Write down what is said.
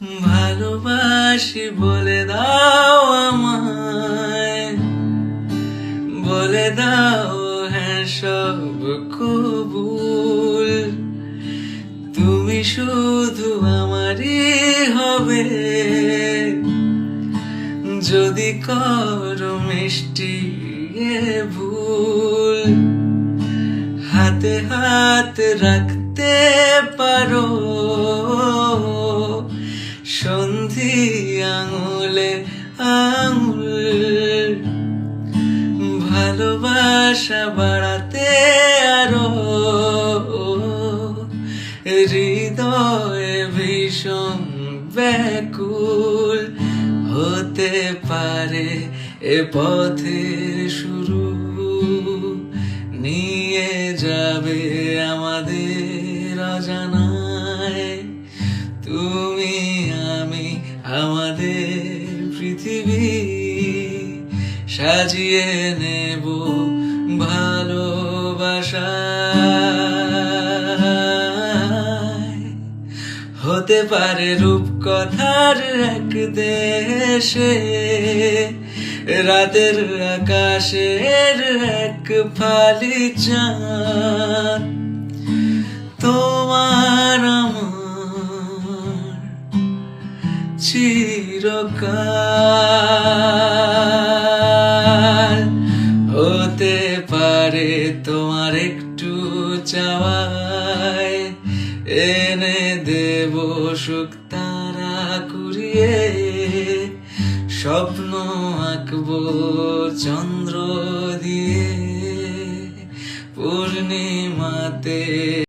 ভালোবাসি বলে দাও আমায়, বলে দাও হ্যাঁ সব কবুল। তুমি শুধু আমারই হবে, যদি করো মিষ্টি এ ভুল। হাতে হাত রাখতে পারো, সন্ধি আঙুলে আঙুল। ভালোবাসা বাড়াতে আরো, হৃদয়ে ভীষণ ব্যাকুল। হতে পারে এ পথের শুরু, নিয়ে যাবে আমাদের অজানায়। তুমি আমি আমাদের পৃথিবী সাজিয়ে নেব ভালোবাসায়। হতে পারে রূপকথার এক দেশে, রাতের আকাশের এক ফালি চাঁদ। তোমার আমার চিরকাল। হতে পারে তোমার একটু চাওয়ায় এনে দেব সুখ তারা কুড়িয়ে।